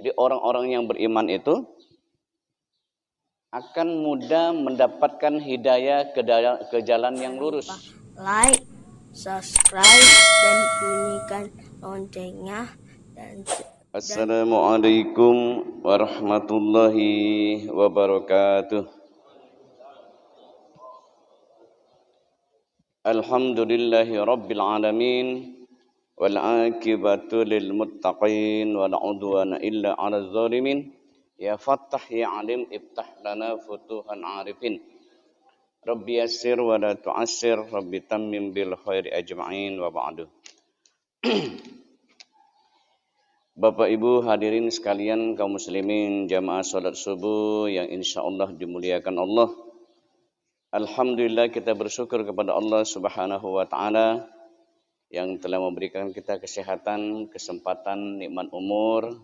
Jadi orang-orang yang beriman itu akan mudah mendapatkan hidayah ke jalan yang lurus. Like, subscribe, dan bunyikan loncengnya. Assalamualaikum warahmatullahi wabarakatuh. Alhamdulillahi rabbil alamin. Wal aqibatu lil muttaqin wala udwana illa 'alal zalimin. Ya Fattah ya Alim iftah lana futuhan arifin. Rabbi yassir wa la tu'assir, Rabbi tammim bil khairi ajma'in wa ba'du. Bapak Ibu hadirin sekalian kaum muslimin jamaah salat subuh yang insyaallah dimuliakan Allah. Alhamdulillah kita bersyukur kepada Allah Subhanahu wa taala yang telah memberikan kita kesehatan, kesempatan, nikmat umur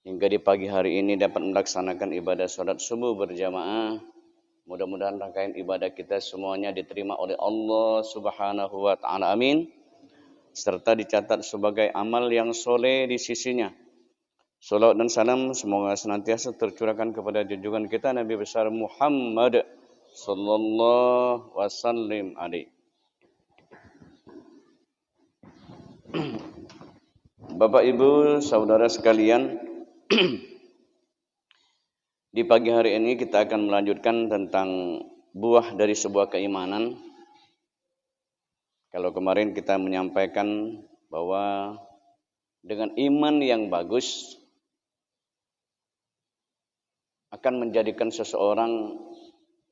hingga di pagi hari ini dapat melaksanakan ibadah salat subuh berjamaah. Mudah-mudahan rangkaian ibadah kita semuanya diterima oleh Allah Subhanahu wa taala. Amin. Serta dicatat sebagai amal yang soleh di sisinya. Salawat dan salam semoga senantiasa tercurahkan kepada junjungan kita Nabi besar Muhammad sallallahu wasallim alaihi. Bapak Ibu, saudara sekalian, di pagi hari ini kita akan melanjutkan tentang buah dari sebuah keimanan. Kalau kemarin kita menyampaikan bahwa dengan iman yang bagus akan menjadikan seseorang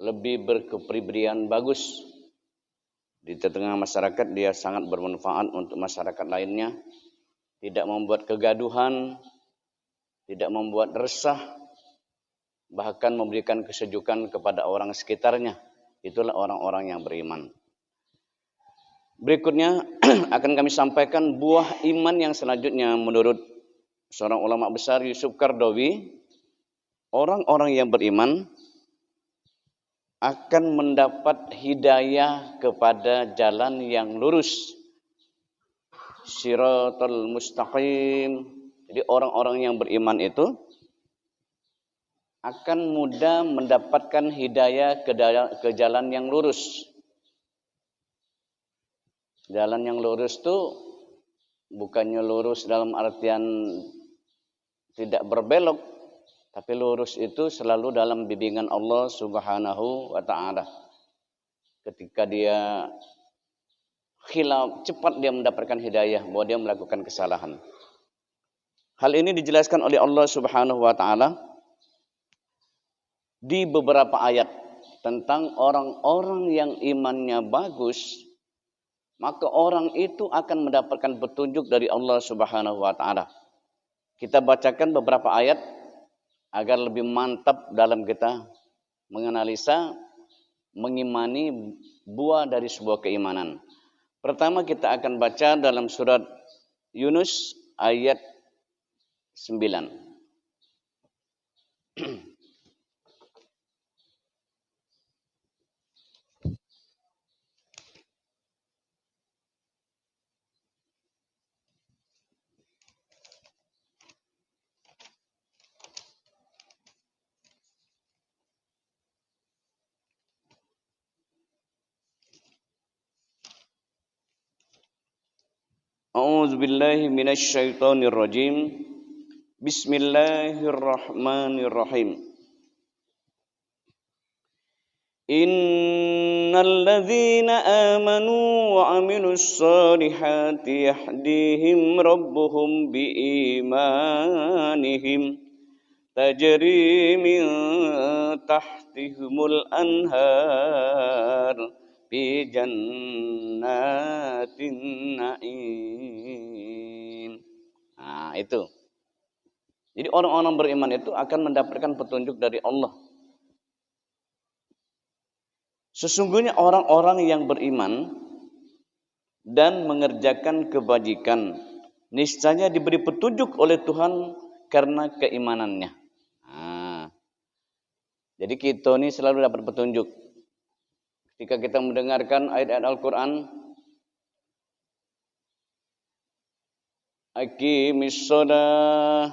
lebih berkepribadian bagus. Di tengah masyarakat dia sangat bermanfaat untuk masyarakat lainnya, tidak membuat kegaduhan, tidak membuat resah, bahkan memberikan kesejukan kepada orang sekitarnya. Itulah orang-orang yang beriman. Berikutnya akan kami sampaikan buah iman yang selanjutnya menurut seorang ulama besar Yusuf Qaradawi. Orang-orang yang beriman akan mendapat hidayah kepada jalan yang lurus. Shiratal mustaqim. Jadi orang-orang yang beriman itu akan mudah mendapatkan hidayah ke jalan yang lurus. Jalan yang lurus itu bukannya lurus dalam artian tidak berbelok, tapi lurus itu selalu dalam bimbingan Allah Subhanahu wa taala. Ketika dia khilaf, cepat dia mendapatkan hidayah bahwa dia melakukan kesalahan. Hal ini dijelaskan oleh Allah Subhanahu wa taala di beberapa ayat tentang orang-orang yang imannya bagus, maka orang itu akan mendapatkan petunjuk dari Allah Subhanahu wa taala. Kita bacakan beberapa ayat agar lebih mantap dalam kita menganalisa, mengimani buah dari sebuah keimanan. Pertama kita akan baca dalam surat Yunus ayat 9. A'udzu billahi minasy syaithanir rajim. Bismillahirrahmanirrahim. Innal ladzina amanu wa 'amilus solihati yahdihim rabbuhum biimanihim tajri min tahtihimul anhar fi jannatin na'im. Nah, itu. Jadi orang-orang beriman itu akan mendapatkan petunjuk dari Allah. Sesungguhnya orang-orang yang beriman dan mengerjakan kebajikan niscaya diberi petunjuk oleh Tuhan karena keimanannya. Nah, jadi kita ini selalu dapat petunjuk. Ketika kita mendengarkan ayat-ayat Al-Quran, Aqimis shalah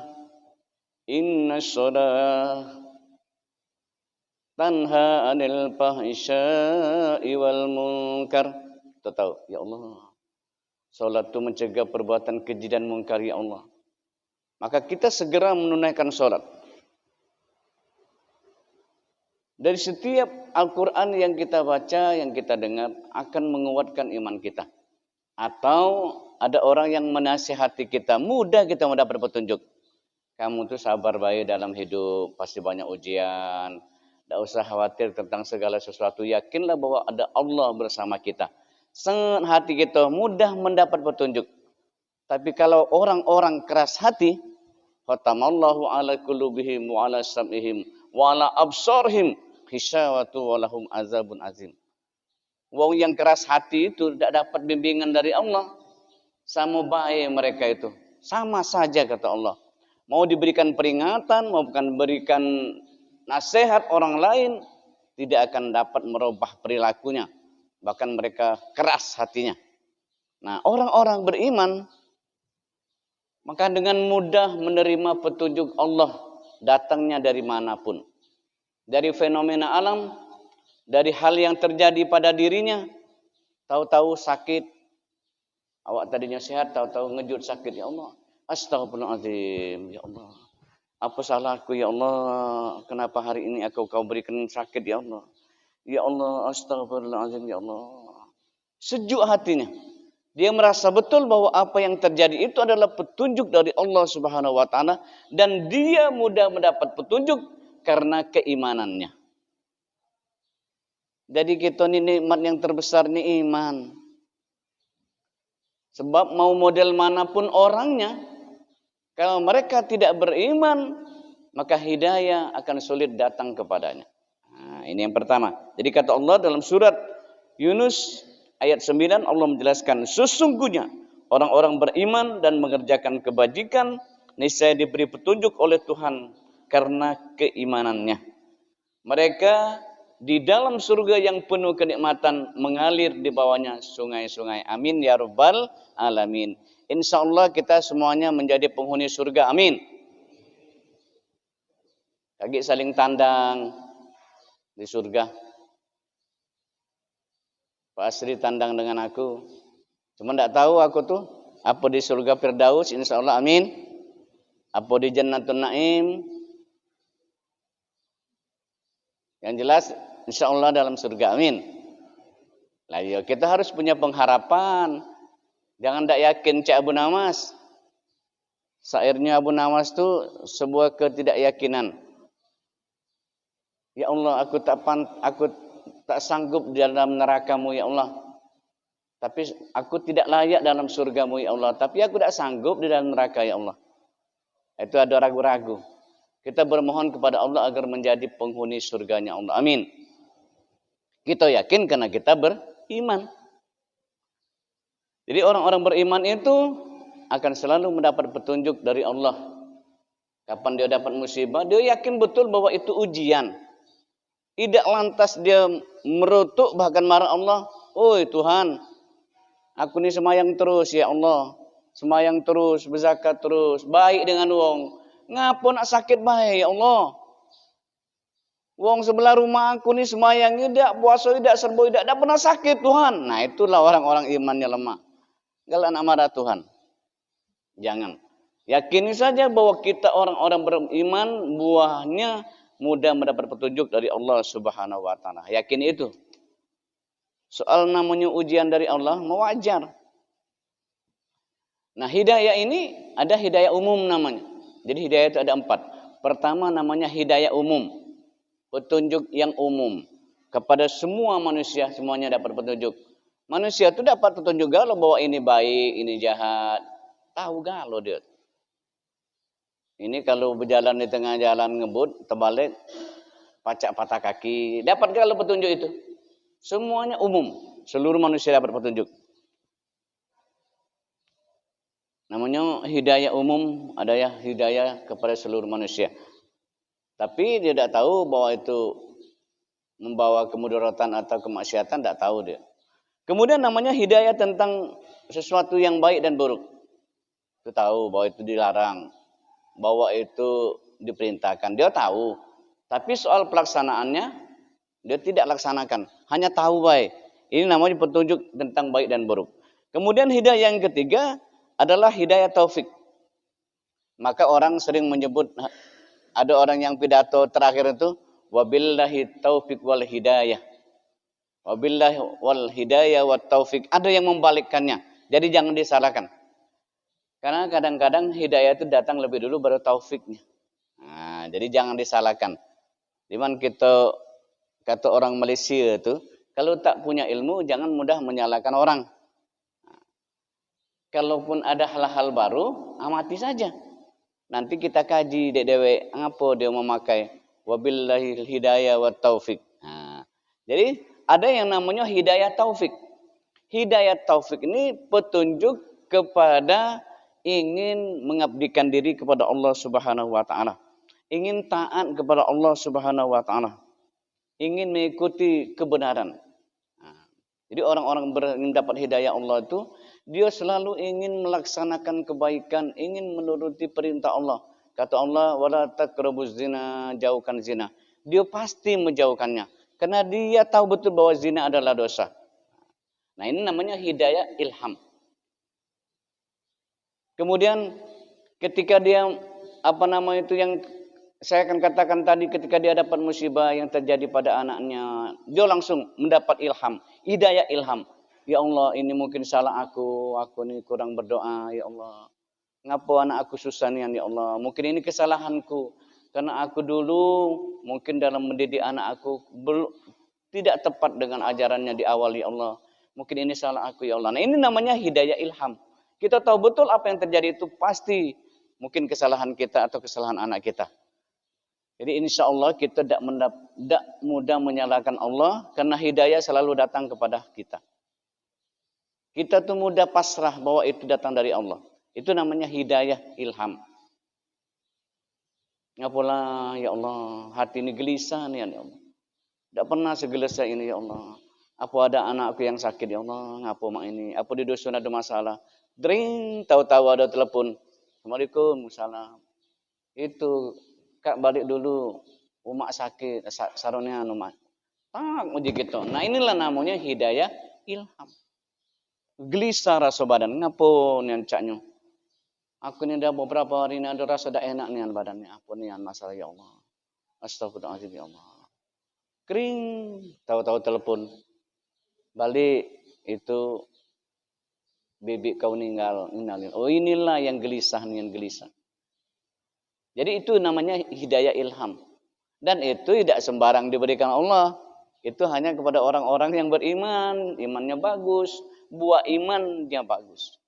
Inna sholat tanha anil fahsya'i wal munkar. Kita tahu, ya Allah, salat itu mencegah perbuatan keji dan munkar, ya Allah. Maka kita segera menunaikan salat. Dari setiap Al-Quran yang kita baca, yang kita dengar, akan menguatkan iman kita. Atau ada orang yang menasihati kita, mudah kita mendapat petunjuk. Kamu tuh sabar baik dalam hidup, pasti banyak ujian. Tidak usah khawatir tentang segala sesuatu. Yakinlah bahwa ada Allah bersama kita. Sangat hati kita mudah mendapat petunjuk. Tapi kalau orang-orang keras hati, khatamallahu ala qulubihim wa ala sam'ihim wa ala absarihim hisyawatu walahum azabun azim. Wong yang keras hati itu tidak dapat bimbingan dari Allah. Sama baik mereka itu. Sama saja kata Allah. Mau diberikan peringatan, mau bukan berikan nasihat orang lain, tidak akan dapat merubah perilakunya. Bahkan mereka keras hatinya. Nah, orang-orang beriman, maka dengan mudah menerima petunjuk Allah datangnya dari manapun. Dari fenomena alam, dari hal yang terjadi pada dirinya, tahu-tahu sakit, awak tadinya sehat, tahu-tahu ngejut sakit, ya Allah. Astagfirullahaladzim, ya Allah. Apa salahku, ya Allah? Kenapa hari ini kau berikan sakit, ya Allah? Ya Allah, astagfirullahaladzim, ya Allah. Sejuk hatinya. Dia merasa betul bahwa apa yang terjadi itu adalah petunjuk dari Allah Subhanahu wa taala dan dia mudah mendapat petunjuk karena keimanannya. Jadi kita ini nikmat yang terbesar ini iman. Sebab mau model manapun orangnya, kalau mereka tidak beriman, maka hidayah akan sulit datang kepadanya. Nah, ini yang pertama. Jadi kata Allah dalam surat Yunus ayat 9, Allah menjelaskan, sesungguhnya orang-orang beriman dan mengerjakan kebajikan, niscaya diberi petunjuk oleh Tuhan karena keimanannya. Mereka di dalam surga yang penuh kenikmatan, mengalir di bawahnya sungai-sungai. Amin ya rabbal alamin. Insya Allah kita semuanya menjadi penghuni surga. Amin. Lagi saling tandang di surga. Pak Asri tandang dengan aku. Cuma tidak tahu aku tuh apa di surga Firdaus. Insya Allah amin. Apa di Jannatul Naim. Yang jelas insya Allah dalam surga. Amin. Lah ya, kita harus punya pengharapan. Jangan tak yakin Cik Abu Nawas. Syairnya Abu Nawas itu sebuah ketidakyakinan. Ya Allah, aku tak sanggup di dalam neraka-Mu ya Allah. Tapi aku tidak layak dalam surga-Mu ya Allah. Tapi aku tak sanggup di dalam neraka ya Allah. Itu ada ragu-ragu. Kita bermohon kepada Allah agar menjadi penghuni surganya Allah. Amin. Kita yakin karena kita beriman. Jadi orang-orang beriman itu akan selalu mendapat petunjuk dari Allah. Kapan dia dapat musibah, dia yakin betul bahwa itu ujian. Tidak lantas dia merutuk bahkan marah Allah. Oi Tuhan, aku ini semayang terus ya Allah. Semayang terus, berzakat terus, baik dengan wong. Ngapa nak sakit baik ya Allah? Wong sebelah rumah aku ini semayang tidak, puasa tidak, serbo tidak pernah sakit Tuhan. Nah itulah orang-orang imannya lemah. Galak nak marah Tuhan. Jangan. Yakini saja bahwa kita orang-orang beriman buahnya mudah mendapat petunjuk dari Allah Subhanahu wa taala. Yakin itu. Soal namanya ujian dari Allah wajar. Nah, hidayah ini ada hidayah umum namanya. Jadi hidayah itu ada 4. Pertama namanya hidayah umum. Petunjuk yang umum. Kepada semua manusia semuanya dapat petunjuk. Manusia itu dapat petunjuk galau bahwa ini baik, ini jahat. Tahu galau dia. Ini kalau berjalan di tengah jalan ngebut, terbalik, pacak patah kaki. Dapat galau petunjuk itu. Semuanya umum. Seluruh manusia dapat petunjuk. Namanya hidayah umum, ada ya hidayah kepada seluruh manusia. Tapi dia tidak tahu bahwa itu membawa kemudaratan atau kemaksiatan, tidak tahu dia. Kemudian namanya hidayah tentang sesuatu yang baik dan buruk. Itu tahu bahwa itu dilarang, bahwa itu diperintahkan. Dia tahu. Tapi soal pelaksanaannya dia tidak laksanakan. Hanya tahu baik. Ini namanya petunjuk tentang baik dan buruk. Kemudian hidayah yang ketiga adalah hidayah taufik. Maka orang sering menyebut, ada orang yang pidato terakhir itu, wabillahi taufik wal hidayah. Wabillahi wal hidayah wat taufik. Ada yang membalikkannya. Jadi jangan disalahkan. Karena kadang-kadang hidayah itu datang lebih dulu baru taufiknya. Nah, jadi jangan disalahkan. Dimana kita, kata orang Malaysia itu, kalau tak punya ilmu jangan mudah menyalahkan orang. Kalaupun ada hal-hal baru, amati saja. Nanti kita kaji dewe apa dia memakai wabillahi hidayah wat taufik. Nah, jadi ada yang namanya hidayah taufik. Hidayah taufik ini petunjuk kepada ingin mengabdikan diri kepada Allah Subhanahu wa taala. Ingin taat kepada Allah Subhanahu wa taala. Ingin mengikuti kebenaran. Jadi orang-orang yang dapat hidayah Allah itu, dia selalu ingin melaksanakan kebaikan, ingin menuruti perintah Allah. Kata Allah, wala taqrabuz zina, jauhkan zina. Dia pasti menjauhkannya. Karena dia tahu betul bahwa zina adalah dosa. Nah, ini namanya hidayah ilham. Kemudian ketika dia, yang saya akan katakan tadi, ketika dia dapat musibah yang terjadi pada anaknya, dia langsung mendapat ilham, hidayah ilham. Ya Allah, ini mungkin salah aku ini kurang berdoa, ya Allah. Ngapa anak aku susah nih, ya Allah. Mungkin ini kesalahanku, karena aku dulu mungkin dalam mendidik anak aku tidak tepat dengan ajarannya di awal, ya Allah. Mungkin ini salah aku, ya Allah. Nah, ini namanya hidayah ilham. Kita tahu betul apa yang terjadi itu pasti mungkin kesalahan kita atau kesalahan anak kita. Jadi insya Allah kita tidak mudah menyalahkan Allah karena hidayah selalu datang kepada kita. Kita tuh mudah pasrah bahwa itu datang dari Allah. Itu namanya hidayah ilham. Ngapalah ya Allah, hati ini gelisah nih ya Allah. Tidak pernah segelisah ini ya Allah. Apa ada anakku yang sakit ya Allah, ngapa mak ini? Apa di dusun ada masalah? Dring, tahu-tahu ada telepon. Assalamualaikum, salam. Itu Kak balik dulu, umak sakit, saronya umak. Tak uji gitu. Nah, inilah namanya hidayah ilham. Gelisah rasa badan, ngapo nian caknya. Aku ni dah beberapa hari ni ada rasa tak enak nian badannya. Apa nian masalah ya Allah. Astagfirullahaladzim ya Allah. Kering, tahu-tahu telepon. Balik itu bebek kau meninggal. Oh, inilah yang gelisah nian gelisah. Jadi itu namanya hidayah ilham. Dan itu tidak sembarang diberikan Allah. Itu hanya kepada orang-orang yang beriman. Imannya bagus. Buah imannya bagus.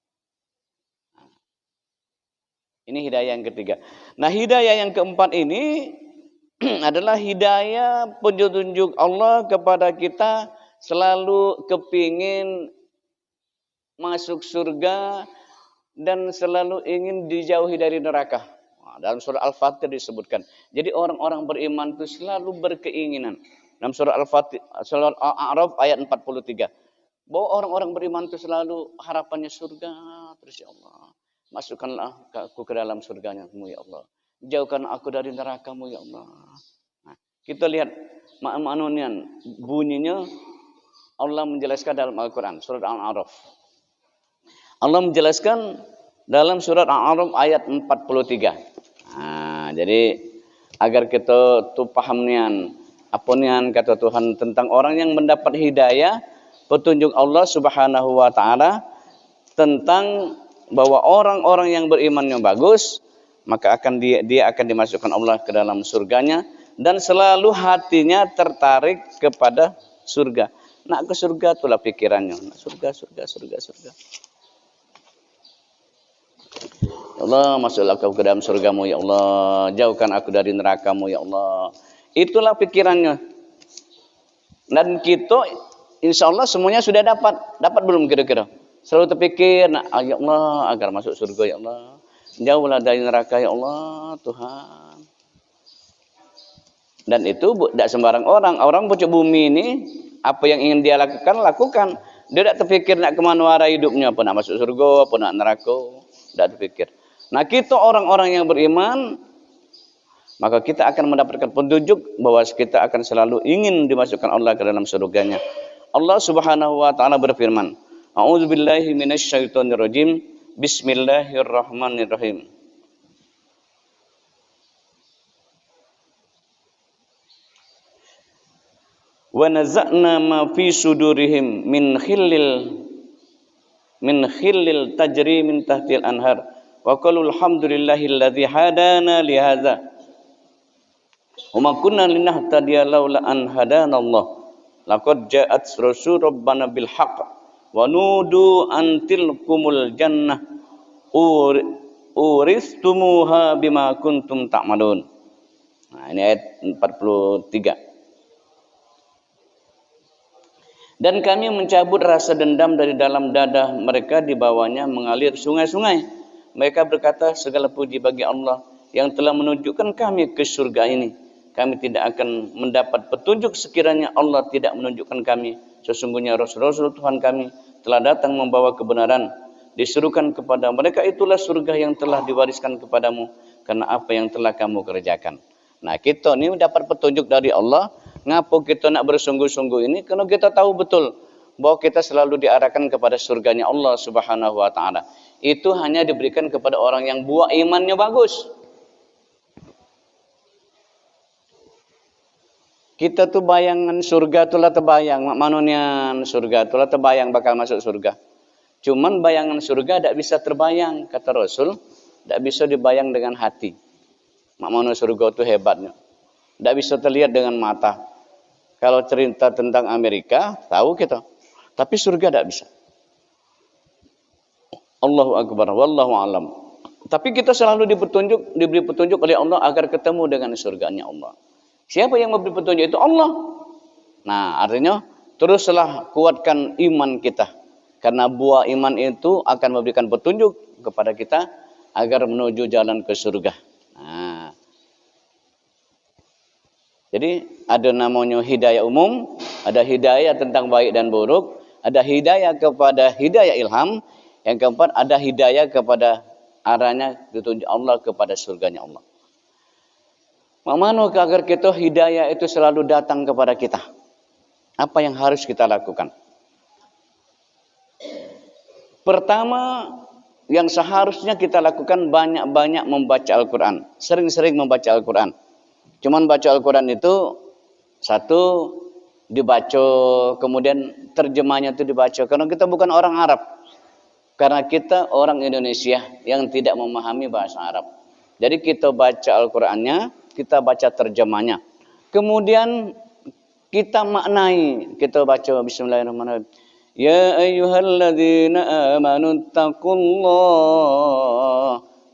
Ini hidayah yang ketiga. Nah, hidayah yang keempat ini adalah hidayah petunjuk Allah kepada kita selalu kepingin masuk surga dan selalu ingin dijauhi dari neraka. Dalam surah Al-Fatih disebutkan. Jadi orang-orang beriman itu selalu berkeinginan. Dalam surah Al-Fatih, surah Al-A'raf ayat 43. Bahwa orang-orang beriman itu selalu harapannya surga. Terus ya Allah, masukkanlah aku ke dalam surganya-Mu ya Allah. Jauhkan aku dari neraka-Mu ya Allah. Nah, kita lihat maknanya bunyinya Allah menjelaskan dalam Al-Quran. Surat Al-A'raf. Allah menjelaskan dalam surat Al-A'raf ayat 43. Nah, jadi agar kita tuh paham nian apa nian kata Tuhan tentang orang yang mendapat hidayah petunjuk Allah Subhanahu wa taala tentang bahwa orang-orang yang beriman yang bagus maka akan dia akan dimasukkan Allah ke dalam surganya dan selalu hatinya tertarik kepada surga. Nak ke surga itulah pikirannya. Surga. Ya Allah, masuklah aku ke dalam surgamu ya Allah. Jauhkan aku dari nerakamu ya Allah. Itulah pikirannya. Dan kita insya Allah semuanya sudah dapat. Dapat belum kira-kira? Selalu terpikir, ya Allah, agar masuk surga ya Allah. Jauhlah dari neraka ya Allah, Tuhan. Dan itu tidak sembarang orang. Orang pucuk bumi ini, apa yang ingin dia lakukan. Dia tidak terpikir nak kemana arah hidupnya. Apa nak masuk surga, apa nak neraka. Tidak terpikir. Nah, kita orang-orang yang beriman maka kita akan mendapatkan petunjuk bahwa kita akan selalu ingin dimasukkan Allah ke dalam surganya. Allah Subhanahu wa taala berfirman, A'udzubillahi minasyaitonirrajim. Bismillahirrahmanirrahim. Wa naza'na ma fi sudurihim min khillil tajri min tahtil anhar wa qalu alhamdulillahilladzi hadana li hadza wa ma kunna linahtadiya laula an hadanallah laqad ja'at rusul rabbana bil haqq wa nudu an tilkumul jannah uristumuha bima kuntum ta'malun. Nah, ini ayat 43. Dan kami mencabut rasa dendam dari dalam dada mereka, di bawahnya mengalir sungai-sungai. Mereka berkata, segala puji bagi Allah yang telah menunjukkan kami ke surga ini. Kami tidak akan mendapat petunjuk sekiranya Allah tidak menunjukkan kami. Sesungguhnya Rasul-Rasul Tuhan kami telah datang membawa kebenaran. Diserukan kepada mereka, itulah surga yang telah diwariskan kepadamu karena apa yang telah kamu kerjakan. Nah, kita ini dapat petunjuk dari Allah. Ngapa kita nak bersungguh-sungguh ini? Karena kita tahu betul bahwa kita selalu diarahkan kepada surganya Allah Subhanahu wa taala. Itu hanya diberikan kepada orang yang buah imannya bagus. Kita tuh bayangan surga tuh lah terbayang, maknanya surga tuh lah terbayang bakal masuk surga. Cuman bayangan surga tidak bisa terbayang, kata Rasul, tidak bisa dibayang dengan hati. Maknanya surga itu hebatnya. Tidak bisa terlihat dengan mata. Kalau cerita tentang Amerika, tahu kita. Tapi surga tidak bisa. Allahu Akbar, wallahu alam. Tapi kita selalu diberi petunjuk oleh Allah agar ketemu dengan surganya Allah. Siapa yang memberi petunjuk? Itu Allah. Nah, artinya teruslah kuatkan iman kita. Karena buah iman itu akan memberikan petunjuk kepada kita agar menuju jalan ke surga. Nah, jadi ada namanya hidayah umum, ada hidayah tentang baik dan buruk, ada hidayah kepada hidayah ilham, yang keempat ada hidayah kepada arahnya ditunjuk Allah kepada surganya Allah. Bagaimana agar kita hidayah itu selalu datang kepada kita? Apa yang harus kita lakukan? Pertama, yang seharusnya kita lakukan banyak-banyak membaca Al-Quran. Sering-sering membaca Al-Quran. Cuman baca Al-Quran itu satu dibaca, kemudian terjemahnya itu dibaca. Karena kita bukan orang Arab. Karena kita orang Indonesia yang tidak memahami bahasa Arab. Jadi kita baca Al-Qurannya, kita baca terjemahnya. Kemudian kita maknai, kita baca Bismillahirrahmanirrahim. Ya ayyuhalladzina amanu taqullah.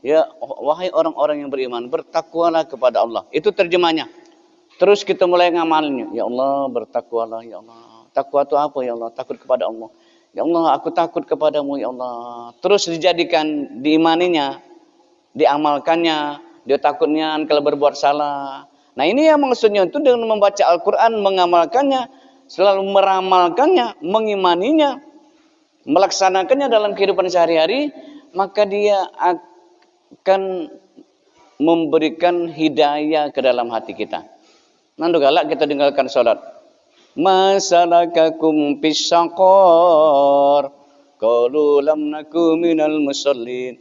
Ya, wahai orang-orang yang beriman, bertakwalah kepada Allah. Itu terjemahnya. Terus kita mulai ngamalnya. Ya Allah, bertakwalah ya Allah. Takwa itu apa ya Allah? Takut kepada Allah. Ya Allah, aku takut kepadamu ya Allah. Terus dijadikan, diimaninya, diamalkannya, dia takutnya kalau berbuat salah. Nah, ini yang maksudnya itu dengan membaca Al-Quran, mengamalkannya, selalu meramalkannya, mengimaninya, melaksanakannya dalam kehidupan sehari-hari, maka dia akan memberikan hidayah ke dalam hati kita. Nanti galak kita tinggalkan sholat. Masalakakum pisaqor qalu lam naku minal musallin.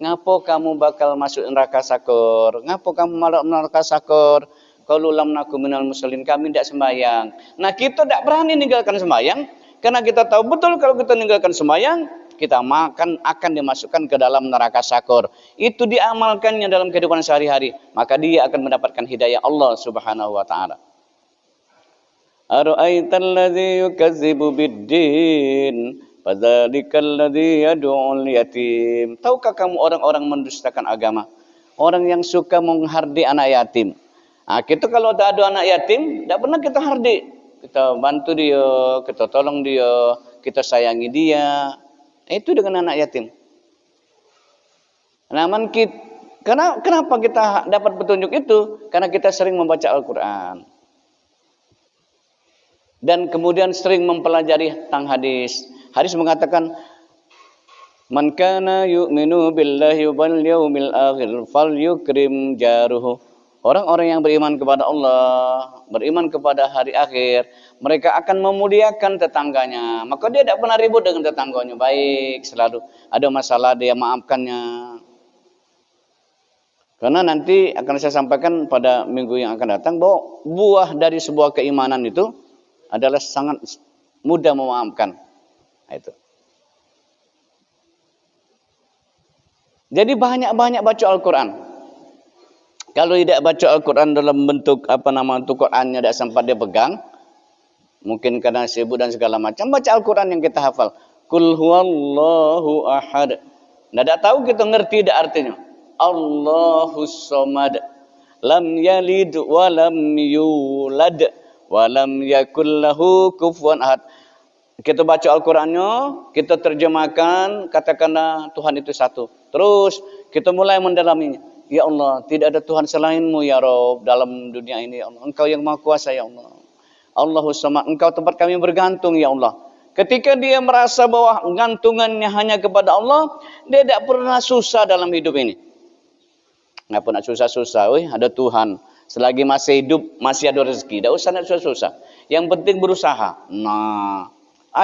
Ngapo kamu bakal masuk neraka sakor? Ngapo kamu masuk neraka sakor? Qalu lam naku minal musallin. Kami tidak sembahyang. Nah, kita tidak berani meninggalkan sembahyang karena kita tahu betul kalau kita meninggalkan sembahyang, kita akan dimasukkan ke dalam neraka sakor. Itu diamalkannya dalam kehidupan sehari-hari, maka dia akan mendapatkan hidayah Allah Subhanahu wa taala. Ara'aital ladzi yukazzibu biddin fadzalikal ladzi yad'ul yatim. Tahukah kamu orang-orang mendustakan agama? Orang yang suka menghardik anak yatim. Nah, kita kalau ada anak yatim, tidak pernah kita hardik. Kita bantu dia, kita tolong dia, kita sayangi dia. Itu dengan anak yatim. Namun kenapa kita dapat petunjuk itu? Karena kita sering membaca Al-Quran. Dan kemudian sering mempelajari tentang hadis. Hadis mengatakan, Man kana yu'minu billahi wal yawmil akhir falyukrim jaruhu Orang-orang yang beriman kepada Allah, beriman kepada hari akhir, mereka akan memuliakan tetangganya. Maka dia tidak pernah ribut dengan tetangganya. Baik, selalu ada masalah dia maafkannya. Karena nanti akan saya sampaikan pada minggu yang akan datang bahwa buah dari sebuah keimanan itu adalah sangat mudah memaafkan. Nah, itu. Jadi banyak-banyak baca Al-Quran. Kalau tidak baca Al-Quran dalam bentuk Qurannya tidak sempat dia pegang, mungkin karena sibuk dan segala macam, baca Al-Quran yang kita hafal. Qul huwallahu ahad. Tidak tahu kita ngerti tidak artinya. Allahus samad. Lam yalid wa lam yulad wa lam yakul lahu kufuwan ahad. Kita baca Al-Qurannya, kita terjemahkan, katakanlah Tuhan itu satu. Terus kita mulai mendalaminya. Ya Allah, tidak ada Tuhan selain-Mu ya Rabb dalam dunia ini ya Allah. Engkau yang Maha Kuasa ya Allah. Allahus Samad, Engkau tempat kami bergantung ya Allah. Ketika dia merasa bahwa gantungannya hanya kepada Allah, dia tidak pernah susah dalam hidup ini. Tidak pernah susah-susah. Ada Tuhan. Selagi masih hidup, masih ada rezeki. Tidak usah nak susah-susah. Yang penting berusaha. Nah,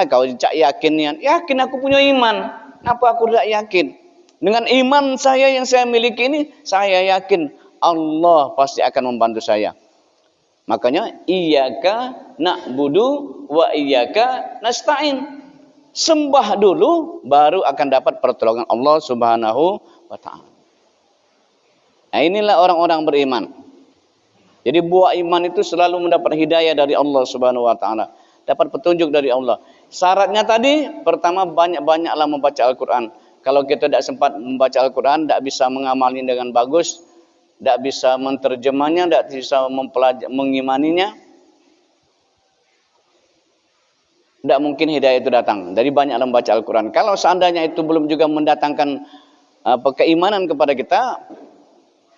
kau cak yakin, yakin aku punya iman. Apa aku tidak yakin? Dengan iman saya yang saya miliki ini, saya yakin Allah pasti akan membantu saya. Makanya iyyaka na'budu wa iyyaka nasta'in. Sembah dulu baru akan dapat pertolongan Allah Subhanahu wa taala. Nah, inilah orang-orang beriman. Jadi buah iman itu selalu mendapat hidayah dari Allah Subhanahu wa taala, dapat petunjuk dari Allah. Syaratnya tadi, pertama banyak-banyaklah membaca Al-Quran. Kalau kita tidak sempat membaca Al-Quran, tidak bisa mengamalnya dengan bagus, tidak bisa menterjemahnya, tidak bisa mengimaninya, tidak mungkin hidayah itu datang. Dari banyaklah membaca Al-Quran. Kalau seandainya itu belum juga mendatangkan keimanan kepada kita,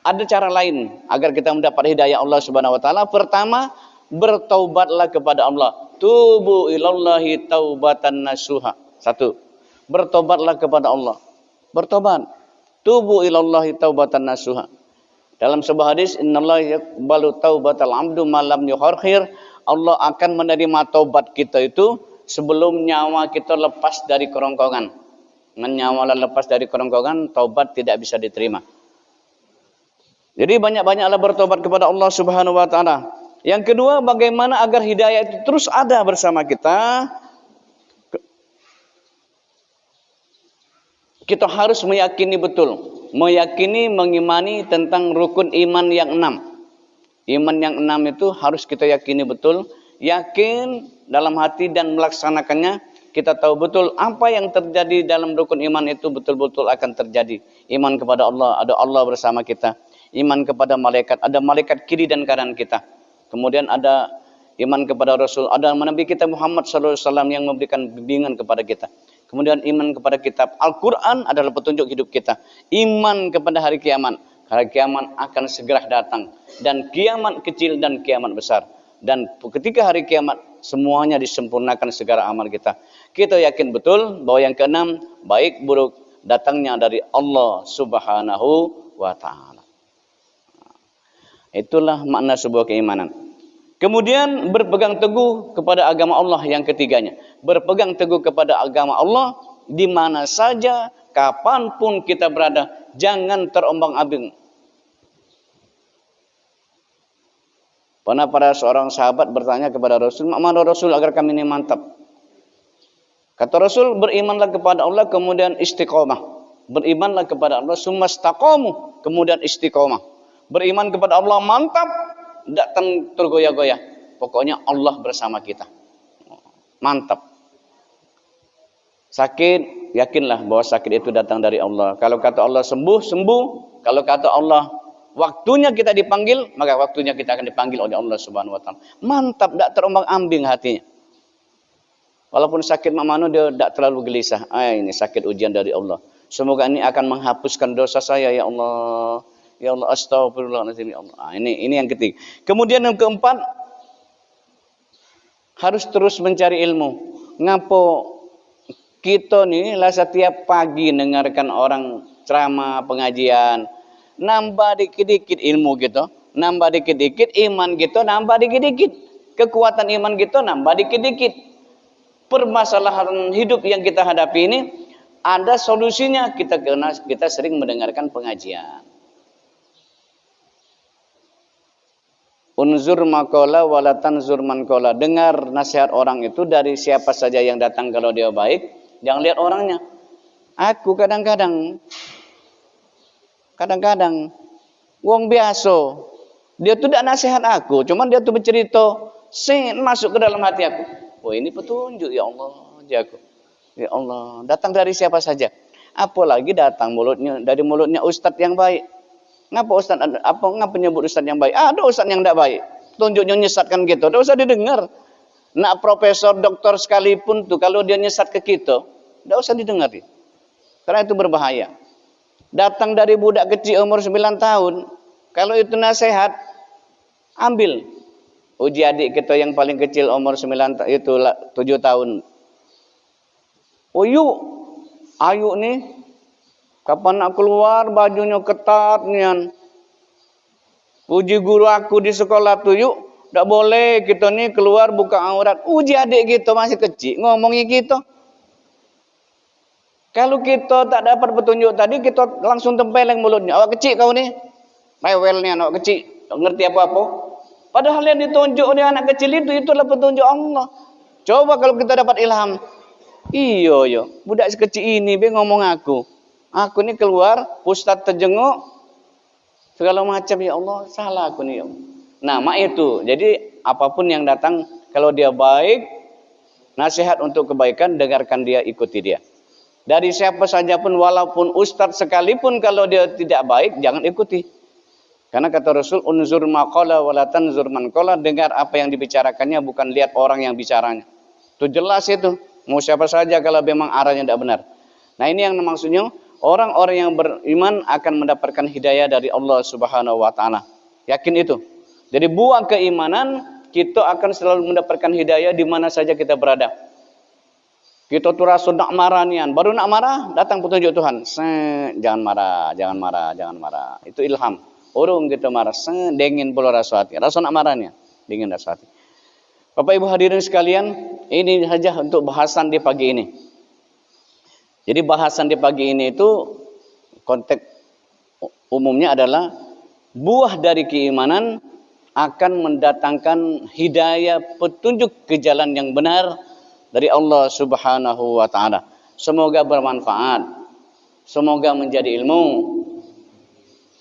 ada cara lain agar kita mendapat hidayah Allah Subhanahu wa taala. Pertama, bertaubatlah kepada Allah. Tubu ilallahi taubatan nasuha. Satu, bertobatlah kepada Allah. Bertobat. Tubu ilallahi taubatan nasuha. Dalam sebuah hadis, innallaha yaqbalu taubatal 'abdu ma lam yukharkhir. Allah akan menerima taubat kita itu sebelum nyawa kita lepas dari kerongkongan. Dengan nyawa lepas dari kerongkongan, taubat tidak bisa diterima. Jadi banyak-banyaklah bertobat kepada Allah Subhanahu wa taala. Yang kedua, bagaimana agar hidayah itu terus ada bersama kita? Kita harus meyakini betul, mengimani tentang rukun iman yang 6. Iman yang 6 itu harus kita yakini betul, yakin dalam hati dan melaksanakannya. Kita tahu betul apa yang terjadi dalam rukun iman itu betul-betul akan terjadi. Iman kepada Allah, ada Allah bersama kita. Iman kepada malaikat, ada malaikat kiri dan kanan kita. Kemudian ada iman kepada Rasul, ada Nabi kita Muhammad SAW yang memberikan bimbingan kepada kita. Kemudian iman kepada kitab Al-Quran adalah petunjuk hidup kita. Iman kepada hari kiamat. Hari kiamat akan segera datang. Dan kiamat kecil dan kiamat besar. Dan ketika hari kiamat, semuanya disempurnakan segala amal kita. Kita yakin betul bahwa yang keenam, baik buruk datangnya dari Allah Subhanahu wa ta'ala. Itulah makna sebuah keimanan. Kemudian berpegang teguh kepada agama Allah yang ketiganya. Berpegang teguh kepada agama Allah di mana saja, kapanpun kita berada. Jangan terombang-ambing. Pernah para seorang sahabat bertanya kepada Rasul, "Mana Rasul agar kami ini mantap?" Kata Rasul, berimanlah kepada Allah kemudian istiqomah. Berimanlah kepada Allah summa istaqamu, kemudian istiqomah. Beriman kepada Allah mantap, tidak tergoyah-goyah. Pokoknya Allah bersama kita. Mantap. Sakit, yakinlah bahwa sakit itu datang dari Allah. Kalau kata Allah sembuh, sembuh. Kalau kata Allah waktunya kita dipanggil, maka waktunya kita akan dipanggil oleh Allah Subhanahu wa taala. Mantap, tidak terombang-ambing hatinya. Walaupun sakit makmano dia tidak terlalu gelisah. Ini sakit ujian dari Allah. Semoga ini akan menghapuskan dosa saya ya Allah. Ya Allah, astagfirullahaladzim ya Allah. Ini yang ketiga. Kemudian yang keempat, harus terus mencari ilmu. Ngapo kita nih lah setiap pagi dengarkan orang ceramah, pengajian. nambah dikit-dikit ilmu kita, nambah dikit-dikit iman kita, nambah dikit-dikit kekuatan iman kita, nambah dikit-dikit. Permasalahan hidup yang kita hadapi ini ada solusinya, kita sering mendengarkan pengajian. Unzur maqala wala tanzur man qala. Dengar nasihat orang itu dari siapa saja yang datang kalau dia baik, jangan lihat orangnya. Aku kadang-kadang wong biasa, dia tuh tidak nasihat aku, cuman dia tuh bercerita masuk ke dalam hati aku. Oh, ini petunjuk ya Allah, jago. Ya Allah, datang dari siapa saja. Apalagi datang dari mulutnya ustadz yang baik. Ngapa nyebut ustadz yang baik? Ada ustadz yang tidak baik. Tunjuknya nyesatkan kita, tidak usah didengar. Nak profesor, doktor sekalipun tuh kalau dia nyesat ke kita, tidak usah didengar. Karena itu berbahaya. Datang dari budak kecil umur 9 tahun, kalau itu nasihat, ambil. Uji adik kita yang paling kecil umur 9 itu 7 tahun. Oh yuk, ayo nih, kapan nak keluar bajunya ketat nian. Uji guru aku di sekolah tuh yuk, tidak boleh kita nih keluar buka aurat. Uji adik kita masih kecil, ngomongin kita. Kalau kita tak dapat petunjuk tadi, kita langsung tempeleng mulutnya. Awak kecil kau nih, rewelnya awak kecil, tak ngerti apa-apa. Padahal yang ditunjuk oleh anak kecil itulah petunjuk Allah. Coba kalau kita dapat ilham. Iyo, budak sekecil ini be ngomong aku. Aku ini keluar, ustaz terjenguk, segala macam, ya Allah, salah aku nih. Nah, itu. Jadi apapun yang datang, kalau dia baik, nasihat untuk kebaikan, dengarkan dia, ikuti dia. Dari siapa saja pun, walaupun ustaz sekalipun, kalau dia tidak baik, jangan ikuti. Karena kata Rasul, unzur maqala wala tanzur man qala, dengar apa yang dibicarakannya, bukan lihat orang yang bicaranya. Itu jelas itu. Mau siapa saja kalau memang arahnya tidak benar. Nah, ini yang maksudnya, orang-orang yang beriman akan mendapatkan hidayah dari Allah Subhanahu wa taala. Yakin itu. Jadi buang keimanan, kita akan selalu mendapatkan hidayah di mana saja kita berada. Kita tuh rasa nak marah nian, baru nak marah datang petunjuk Tuhan. Jangan marah. Itu ilham. Orang kita marah, dingin pula rasa hati. Rasa nak marahnya, dingin rasa hati. Bapak Ibu hadirin sekalian, ini saja untuk bahasan di pagi ini. Jadi bahasan di pagi ini itu konteks umumnya adalah buah dari keimanan akan mendatangkan hidayah, petunjuk ke jalan yang benar dari Allah Subhanahu wa taala. Semoga bermanfaat. Semoga menjadi ilmu.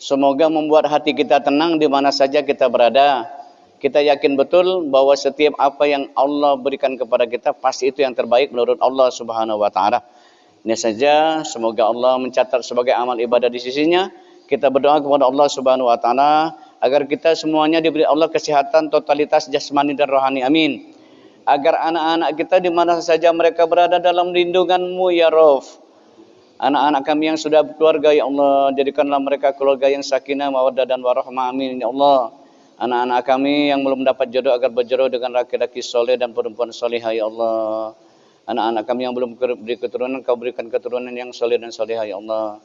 Semoga membuat hati kita tenang di mana saja kita berada. Kita yakin betul bahwa setiap apa yang Allah berikan kepada kita pasti itu yang terbaik menurut Allah Subhanahu wa taala. Ini saja, semoga Allah mencatat sebagai amal ibadah di sisinya. Kita berdoa kepada Allah Subhanahu wa taala agar kita semuanya diberi Allah kesehatan totalitas jasmani dan rohani. Amin. Agar anak-anak kita di mana saja mereka berada dalam lindungan-Mu ya Rabb. Anak-anak kami yang sudah berkeluarga ya Allah, jadikanlah mereka keluarga yang sakinah, mawaddah dan warahmah. Amin ya Allah. Anak-anak kami yang belum dapat jodoh agar berjodoh dengan laki-laki soleh dan perempuan solehah ya Allah. Anak-anak kami yang belum beri keturunan, Kau berikan keturunan yang soleh dan solehah ya Allah.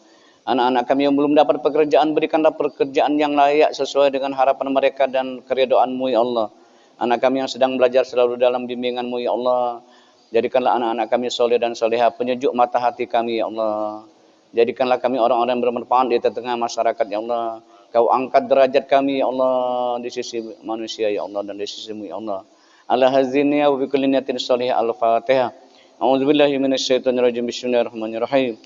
Anak-anak kami yang belum dapat pekerjaan, berikanlah pekerjaan yang layak sesuai dengan harapan mereka dan keridhaan-Mu ya Allah. Anak kami yang sedang belajar selalu dalam bimbingan-Mu ya Allah. Jadikanlah anak-anak kami soleh dan solehah, penyejuk mata hati kami ya Allah. Jadikanlah kami orang-orang yang bermanfaat di tengah masyarakat ya Allah. Kau angkat derajat kami ya Allah di sisi manusia ya Allah dan di sisi-Mu ya Allah. Ala hazini wa bi kulli niyatin salihah. Al-Fatihah. A'udzubillahi minasyaitonirrajim. Bismillahirrahmanirrahim.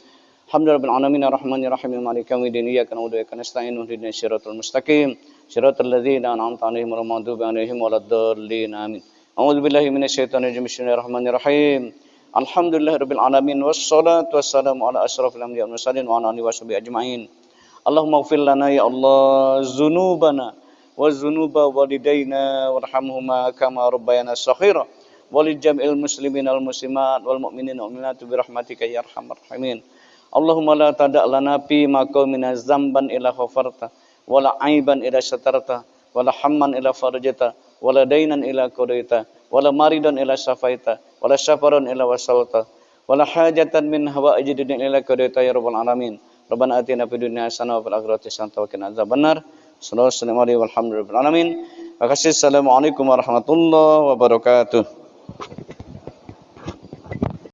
Alhamdulillahirabbil alamin arrahmanir rahim maliki yaumiddin iyyaka na'budu wa iyyaka nasta'in ihdinas siratal mustaqim siratal ladzina an'amta 'alaihim ghairil maghdubi 'alaihim waladdallin amin. A'udzubillahi minasyaitonirrajim. Bismillahirrahmanirrahim. Alhamdulillahirabbil alamin wassalatu wassalamu ala asyrafil anbiya'i wal mursalin wa ala alihi washabihi ajmain. Allahumma ighfir lana ya Allah dzunubana wa dzunuba walidayna warhamhuma kama rabbayana shaghira walil jami'il muslimin wal muslimat wal mu'minin wal mu'minat bi rahmatika ya arhamar rahimin. Allahumma la tada' lana fi maqamina zamban ila ghafarta wala aiban ila satarta wala hamman ila farjata wala dainan ila qadaita wala maridan ila syafaita wala syafaran ila wasalta wala hajatan min hawaiji dunya ila qadaita ya rabbal alamin. Rabbana atina fid dunya hasanah wa fil akhirati hasanah wa qina adzabannar. Sallallahu alaihi walhamdulillahi alamin. Terima kasih. Assalamualaikum warahmatullahi wabarakatuh.